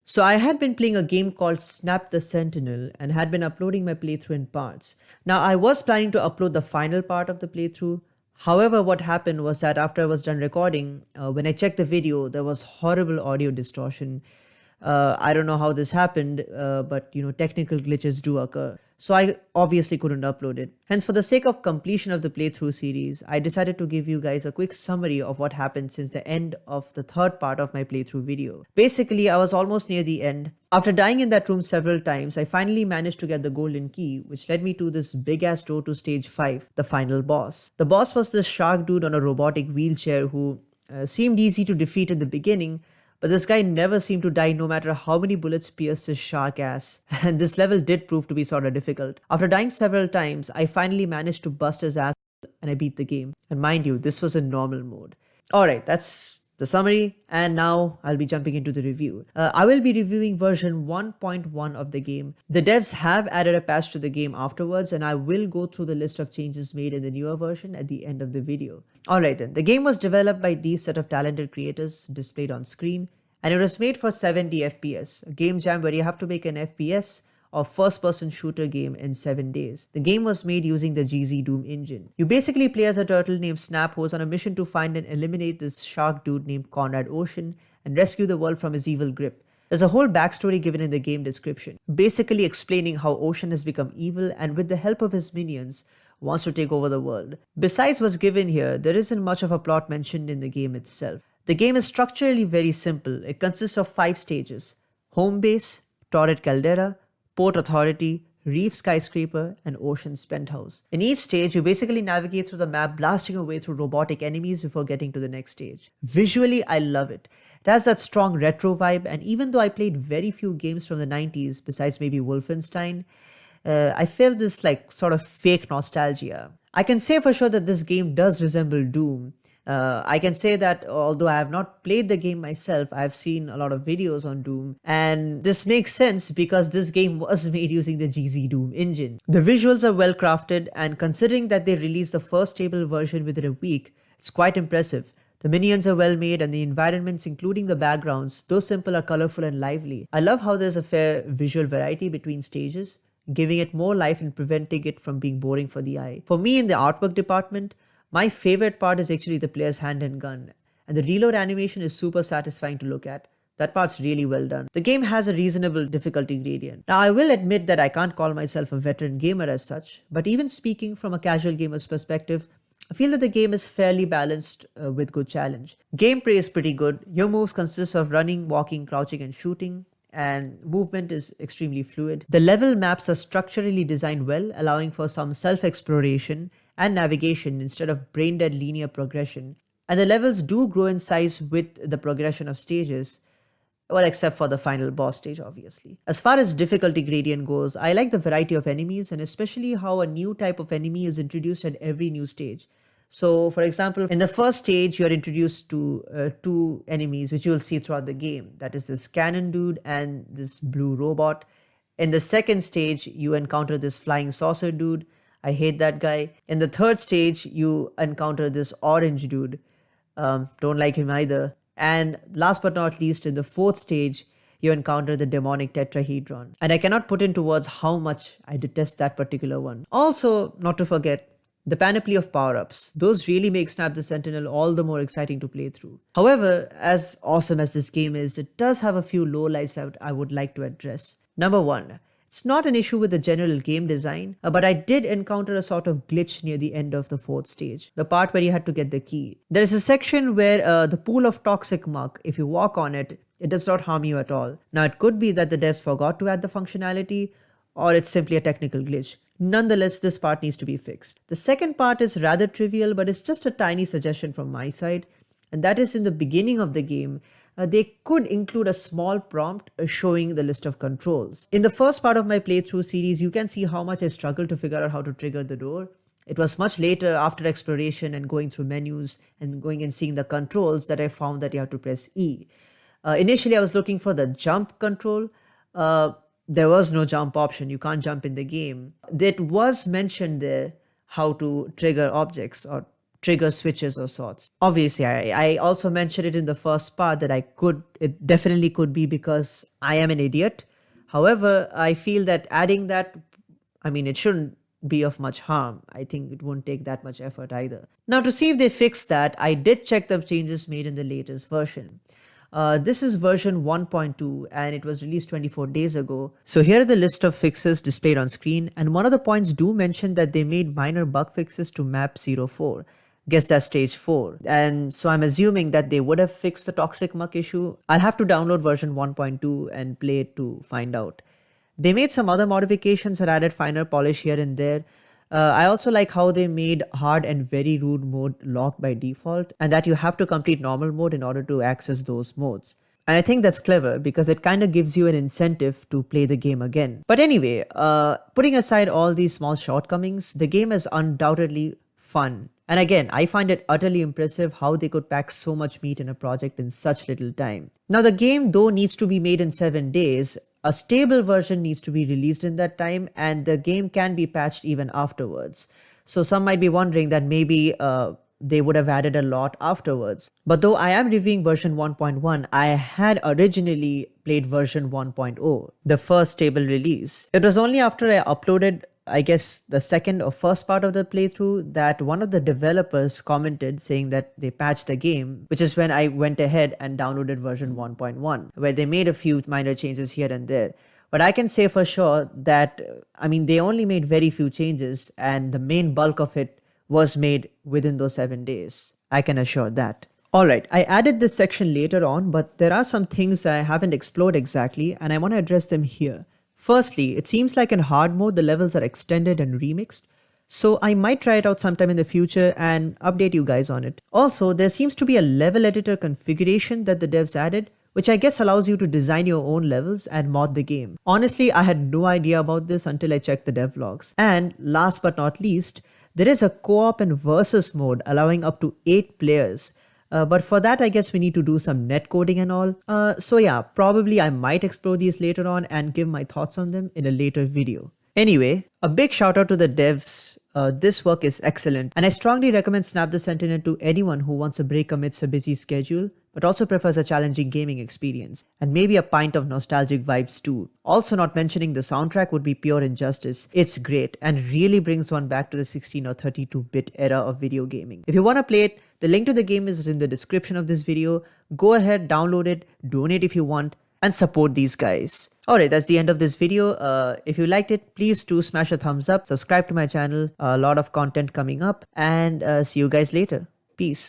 So I had been playing a game called Snap the Sentinel and had been uploading my playthrough in parts. Now I was planning to upload the final part of the playthrough. However, what happened was that after I was done recording, when I checked the video, there was horrible audio distortion. I don't know how this happened, but technical glitches do occur. So I obviously couldn't upload it. Hence, for the sake of completion of the playthrough series, I decided to give you guys a quick summary of what happened since the end of the third part of my playthrough video. Basically, I was almost near the end. After dying in that room several times, I finally managed to get the golden key, which led me to this big ass door to stage 5, the final boss. The boss was this shark dude on a robotic wheelchair who seemed easy to defeat in the beginning, but this guy never seemed to die no matter how many bullets pierced his shark ass. And this level did prove to be sorta difficult. After dying several times, I finally managed to bust his ass and I beat the game. And mind you, this was in normal mode. Alright, that's the summary, and now I'll be jumping into the review. I will be reviewing version 1.1 of the game. The devs have added a patch to the game afterwards, and I will go through the list of changes made in the newer version at the end of the video. Alright then, the game was developed by these set of talented creators displayed on screen, and it was made for 70 FPS, a game jam where you have to make an FPS or first-person shooter game in 7 days. The game was made using the GZ Doom engine. You basically play as a turtle named Snap who is on a mission to find and eliminate this shark dude named Conrad Ocean and rescue the world from his evil grip. There's a whole backstory given in the game description, basically explaining how Ocean has become evil and with the help of his minions, wants to take over the world. Besides what's given here, there isn't much of a plot mentioned in the game itself. The game is structurally very simple. It consists of 5 stages: Home Base, Torrid Caldera, Port Authority, Reef Skyscraper, and Ocean's Penthouse. In each stage, you basically navigate through the map, blasting your way through robotic enemies before getting to the next stage. Visually, I love it. It has that strong retro vibe, and even though I played very few games from the 90s, besides maybe Wolfenstein, I feel this sort of fake nostalgia. I can say for sure that this game does resemble Doom. I can say that although I have not played the game myself, I have seen a lot of videos on Doom, and this makes sense because this game was made using the GZ Doom engine. The visuals are well crafted, and considering that they released the first stable version within a week, it's quite impressive. The minions are well made, and the environments, including the backgrounds, though simple, are colorful and lively. I love how there's a fair visual variety between stages, giving it more life and preventing it from being boring for the eye. For me, in the artwork department, my favorite part is actually the player's hand and gun, and the reload animation is super satisfying to look at. That part's really well done. The game has a reasonable difficulty gradient. Now, I will admit that I can't call myself a veteran gamer as such, but even speaking from a casual gamer's perspective, I feel that the game is fairly balanced with good challenge. Gameplay is pretty good. Your moves consist of running, walking, crouching, and shooting, and movement is extremely fluid. The level maps are structurally designed well, allowing for some self-exploration and navigation instead of brain-dead linear progression. And the levels do grow in size with the progression of stages, well, except for the final boss stage, obviously. As far as difficulty gradient goes, I like the variety of enemies and especially how a new type of enemy is introduced at every new stage. So, for example, in the first stage, you're introduced to 2 enemies, which you will see throughout the game. That is this cannon dude and this blue robot. In the second stage, you encounter this flying saucer dude. I hate that guy. In the third stage, you encounter this orange dude. Don't like him either. And last but not least, in the fourth stage, you encounter the demonic tetrahedron. And I cannot put into words how much I detest that particular one. Also, not to forget, the panoply of power-ups. Those really make Snap the Sentinel all the more exciting to play through. However, as awesome as this game is, it does have a few lowlights that I would like to address. Number 1. It's not an issue with the general game design, but I did encounter a sort of glitch near the end of the 4th stage, the part where you had to get the key. There is a section where the pool of toxic muck, if you walk on it, it does not harm you at all. Now, it could be that the devs forgot to add the functionality, or it's simply a technical glitch. Nonetheless, this part needs to be fixed. The second part is rather trivial, but it's just a tiny suggestion from my side, and that is in the beginning of the game, they could include a small prompt showing the list of controls. In the first part of my playthrough series, you can see how much I struggled to figure out how to trigger the door. It was much later after exploration and going through menus and going and seeing the controls that I found that you have to press E. Initially, I was looking for the jump control. There was no jump option. You can't jump in the game. It was mentioned there how to trigger objects or trigger switches or sorts. Obviously, I also mentioned it in the first part that it definitely could be because I am an idiot. However, I feel that adding that, I mean, it shouldn't be of much harm. I think it won't take that much effort either. Now, to see if they fixed that, I did check the changes made in the latest version. This is version 1.2 and it was released 24 days ago. So here are the list of fixes displayed on screen, and one of the points do mention that they made minor bug fixes to map 04. Guess that's stage 4. And so I'm assuming that they would have fixed the toxic muck issue. I'll have to download version 1.2 and play it to find out. They made some other modifications and added finer polish here and there. I also like how they made hard and very rude mode locked by default, and that you have to complete normal mode in order to access those modes. And I think that's clever because it kind of gives you an incentive to play the game again. But anyway, putting aside all these small shortcomings, the game is undoubtedly fun. And again, I find it utterly impressive how they could pack so much meat in a project in such little time. Now, the game though needs to be made in 7 days. A stable version needs to be released in that time, and the game can be patched even afterwards. So some might be wondering that maybe they would have added a lot afterwards. But though I am reviewing version 1.1, I had originally played version 1.0, the first stable release. It was only after I uploaded, I guess, the second or first part of the playthrough that one of the developers commented saying that they patched the game, which is when I went ahead and downloaded version 1.1, where they made a few minor changes here and there. But I can say for sure that, I mean, they only made very few changes and the main bulk of it was made within those 7 days. I can assure that. Alright, I added this section later on, but there are some things I haven't explored exactly and I want to address them here. Firstly, it seems like in hard mode the levels are extended and remixed, so I might try it out sometime in the future and update you guys on it. Also, there seems to be a level editor configuration that the devs added, which I guess allows you to design your own levels and mod the game. Honestly, I had no idea about this until I checked the devlogs. And last but not least, there is a co-op and versus mode allowing up to 8 players. But for that, I guess we need to do some net coding and all. So yeah, probably I might explore these later on and give my thoughts on them in a later video. Anyway, a big shout out to the devs. This work is excellent, and I strongly recommend Snap the Sentinel to anyone who wants a break amidst a busy schedule, but also prefers a challenging gaming experience, and maybe a pint of nostalgic vibes too. Also, not mentioning the soundtrack would be pure injustice. It's great and really brings one back to the 16 or 32-bit era of video gaming. If you want to play it, the link to the game is in the description of this video. Go ahead, download it, donate if you want, and support these guys. Alright, that's the end of this video. If you liked it, please do smash a thumbs up, subscribe to my channel, a lot of content coming up, and see you guys later. Peace.